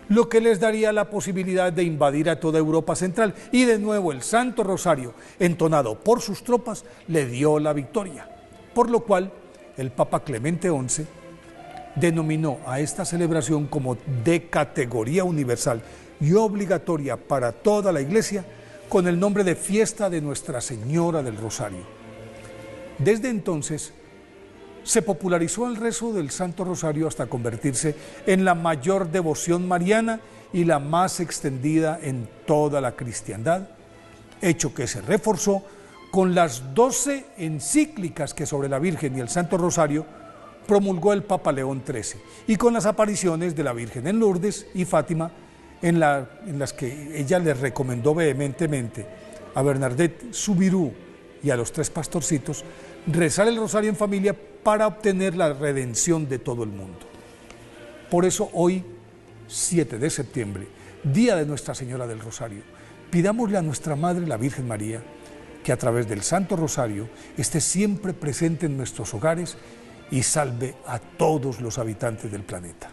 lo que les daría la posibilidad de invadir a toda Europa Central, y de nuevo el Santo Rosario, entonado por sus tropas, le dio la victoria, por lo cual el Papa Clemente XI denominó a esta celebración como de categoría universal y obligatoria para toda la Iglesia, con el nombre de Fiesta de Nuestra Señora del Rosario. Desde entonces, se popularizó el rezo del Santo Rosario hasta convertirse en la mayor devoción mariana y la más extendida en toda la cristiandad, hecho que se reforzó con las 12 encíclicas que sobre la Virgen y el Santo Rosario promulgó el Papa León XIII, y con las apariciones de la Virgen en Lourdes y Fátima, en las que ella le recomendó vehementemente a Bernadette Soubirous y a los 3 pastorcitos rezar el rosario en familia para obtener la redención de todo el mundo. Por eso hoy, 7 de septiembre, día de Nuestra Señora del Rosario, pidámosle a nuestra Madre, la Virgen María, que a través del Santo Rosario esté siempre presente en nuestros hogares y salve a todos los habitantes del planeta.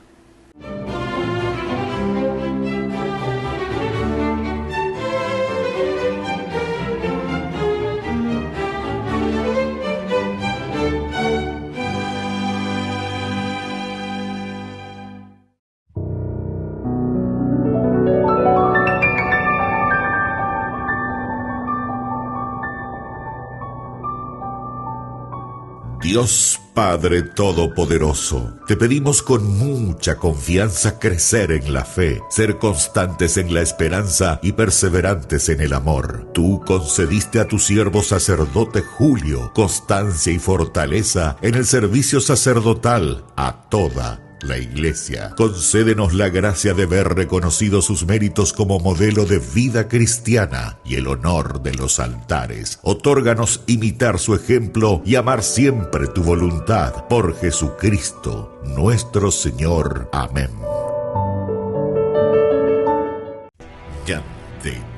Dios Padre Todopoderoso, te pedimos con mucha confianza crecer en la fe, ser constantes en la esperanza y perseverantes en el amor. Tú concediste a tu siervo sacerdote Julio constancia y fortaleza en el servicio sacerdotal a toda la Iglesia. Concédenos la gracia de ver reconocidos sus méritos como modelo de vida cristiana y el honor de los altares. Otórganos imitar su ejemplo y amar siempre tu voluntad. Por Jesucristo, nuestro Señor. Amén.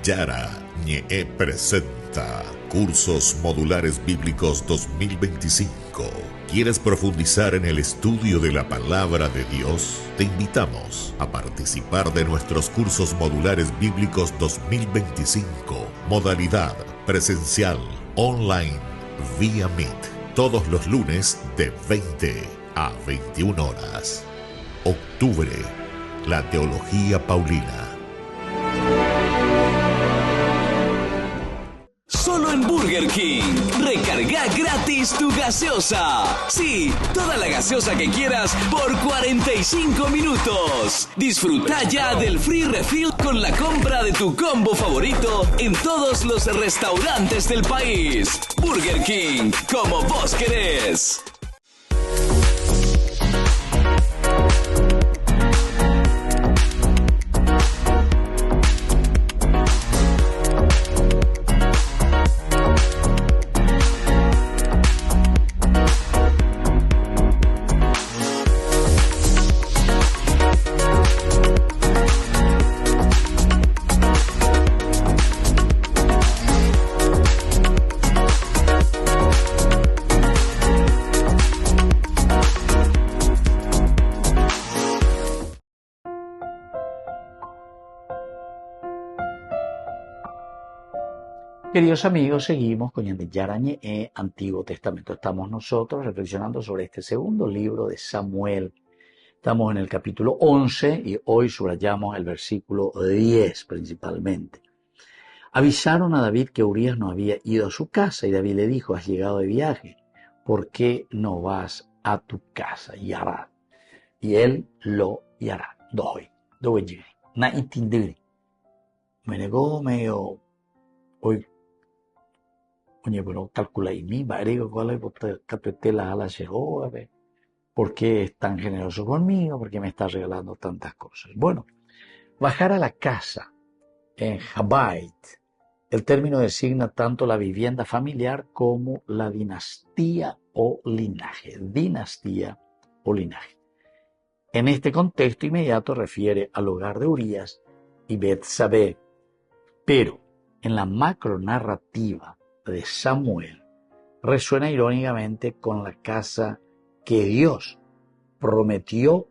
Yara Ñe presenta Cursos Modulares Bíblicos 2025. ¿Quieres profundizar en el estudio de la Palabra de Dios? Te invitamos a participar de nuestros Cursos Modulares Bíblicos 2025. Modalidad presencial, online, vía Meet. Todos los lunes de 20 a 21 horas. Octubre, la Teología Paulina. Solo en Burger King. Recarga gratis tu gaseosa. Sí, toda la gaseosa que quieras por 45 minutos. Disfruta ya del free refill con la compra de tu combo favorito en todos los restaurantes del país. Burger King, como vos querés. Queridos amigos, seguimos con Yara Ñe, Antiguo Testamento. Estamos nosotros reflexionando sobre este segundo libro de Samuel. Estamos en el capítulo 11 y hoy subrayamos el versículo 10 principalmente. Avisaron a David que Urías no había ido a su casa y David le dijo: has llegado de viaje, ¿por qué no vas a tu casa? Yara. Y él lo Yara. Doy. Na intindiri. Me negó medio hoy. Oye, pero calcula y mi marido, ¿cuál es la ala Jehová? ¿Por qué es tan generoso conmigo? ¿Por qué me está regalando tantas cosas? Bueno, bajar a la casa en Habait, el término designa tanto la vivienda familiar como la dinastía o linaje. Dinastía o linaje. En este contexto inmediato refiere al hogar de Urías y Betsabé, pero en la macronarrativa de Samuel resuena irónicamente con la casa que Dios prometió,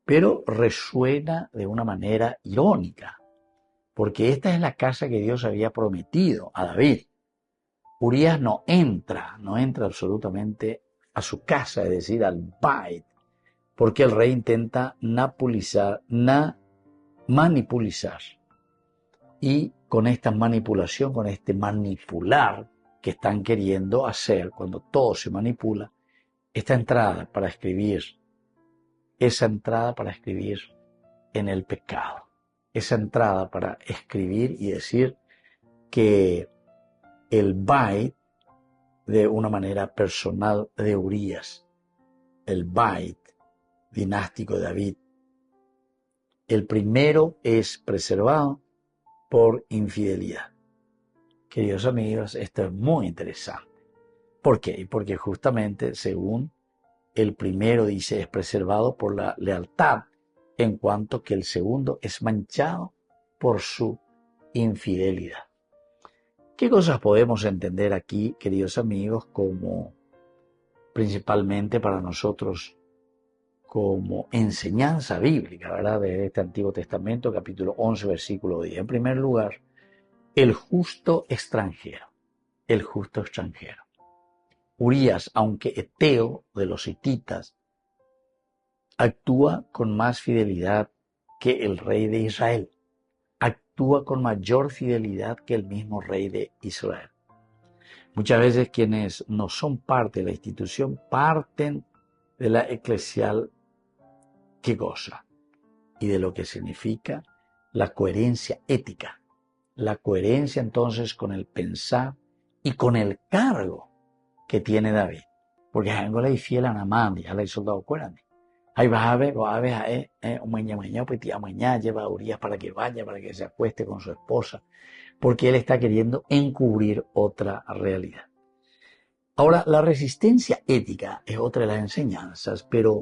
pero resuena de una manera irónica, porque esta es la casa que Dios había prometido a David. Urías no entra absolutamente a su casa, es decir, al Bait, porque el rey intenta manipulizar. Y con esta manipulación, con este manipular que están queriendo hacer, cuando todo se manipula, esa entrada para escribir en el pecado, esa entrada para escribir y decir que el Bait, de una manera personal de Urías, el Bait dinástico de David, el primero es preservado por infidelidad. Queridos amigos, esto es muy interesante. ¿Por qué? Porque justamente según el primero dice es preservado por la lealtad en cuanto que el segundo es manchado por su infidelidad. ¿Qué cosas podemos entender aquí, queridos amigos, como principalmente para nosotros como enseñanza bíblica, ¿verdad? De este Antiguo Testamento, capítulo 11, versículo 10. En primer lugar, el justo extranjero. El justo extranjero. Urías, aunque eteo de los hititas, actúa con más fidelidad que el rey de Israel. Actúa con mayor fidelidad que el mismo rey de Israel. Muchas veces quienes no son parte de la institución parten de la eclesial que goza y de lo que significa la coherencia ética. La coherencia entonces con el pensar y con el cargo que tiene David. Porque vengo la fiel a Namán, ya la hizo soldado, acuérdense. Ahí vas a ver, mañana, pues tía, mañana lleva a Urías para que vaya, para que se acueste con su esposa, porque él está queriendo encubrir otra realidad. Ahora, la resistencia ética es otra de las enseñanzas, pero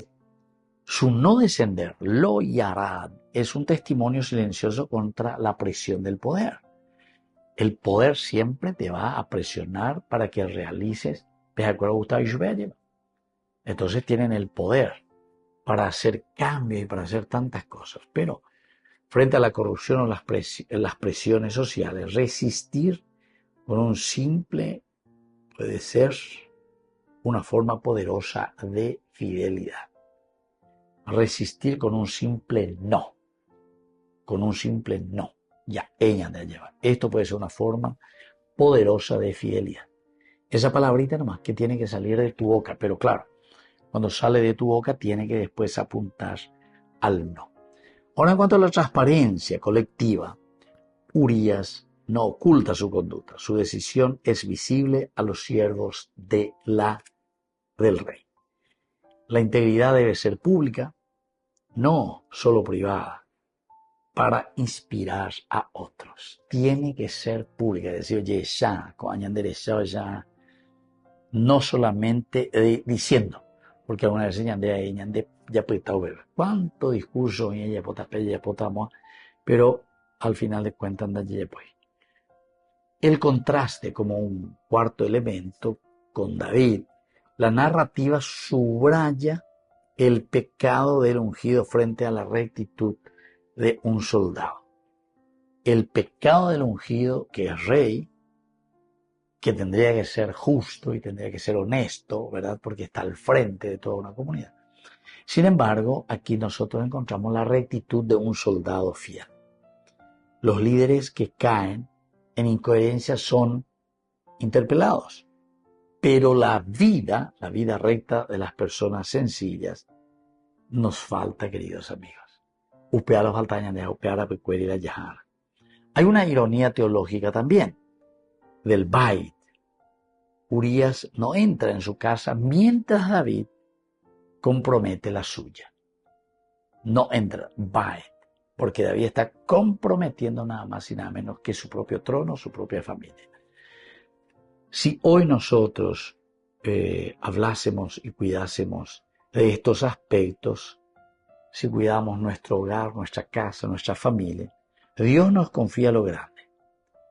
su no descender, lo yarad, es un testimonio silencioso contra la presión del poder. El poder siempre te va a presionar para que realices, ¿ves acuerdo Gustavo y Entonces tienen el poder para hacer cambios y para hacer tantas cosas. Pero frente a la corrupción o las presiones sociales, resistir con un simple, puede ser una forma poderosa de fidelidad. Resistir con un simple no. Con un simple no. Ya, ella de llevar. Esto puede ser una forma poderosa de fidelidad. Esa palabrita nomás que tiene que salir de tu boca, pero claro, cuando sale de tu boca tiene que después apuntar al no. Ahora, en cuanto a la transparencia colectiva, Urías no oculta su conducta. Su decisión es visible a los siervos del rey. La integridad debe ser pública, no solo privada, para inspirar a otros. Tiene que ser pública, es decir, oye, ya, ya, no solamente diciendo, porque alguna vez ya puede ver cuánto discurso en ella potamos, pero al final de cuentas ya pues. El contraste como un cuarto elemento con David, la narrativa subraya el pecado del ungido frente a la rectitud de un soldado. El pecado del ungido, que es rey, que tendría que ser justo y tendría que ser honesto, ¿verdad? Porque está al frente de toda una comunidad. Sin embargo, aquí nosotros encontramos la rectitud de un soldado fiel. Los líderes que caen en incoherencia son interpelados, pero la vida recta de las personas sencillas nos falta, queridos amigos. Hay una ironía teológica también del Bait. Urías no entra en su casa mientras David compromete la suya. No entra, Bait, porque David está comprometiendo nada más y nada menos que su propio trono, su propia familia. Si hoy nosotros hablásemos y cuidásemos de estos aspectos, si cuidamos nuestro hogar, nuestra casa, nuestra familia, Dios nos confía lo grande.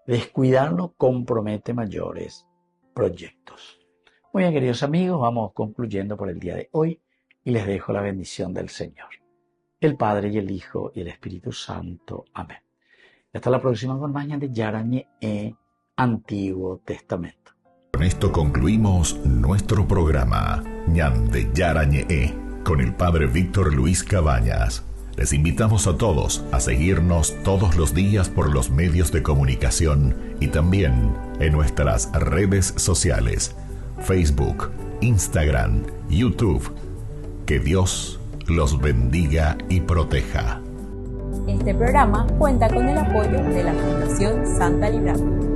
Descuidarlo compromete mayores proyectos. Muy bien, queridos amigos, vamos concluyendo por el día de hoy y les dejo la bendición del Señor, el Padre y el Hijo y el Espíritu Santo. Amén. Y hasta la próxima con más de Yarañe Antiguo Testamento. Con esto concluimos nuestro programa Ñande Yarañe con el Padre Víctor Luis Cabañas. Les invitamos a todos a seguirnos todos los días por los medios de comunicación y también en nuestras redes sociales, Facebook, Instagram, YouTube. Que Dios los bendiga y proteja. Este programa cuenta con el apoyo de la Fundación Santa Librada.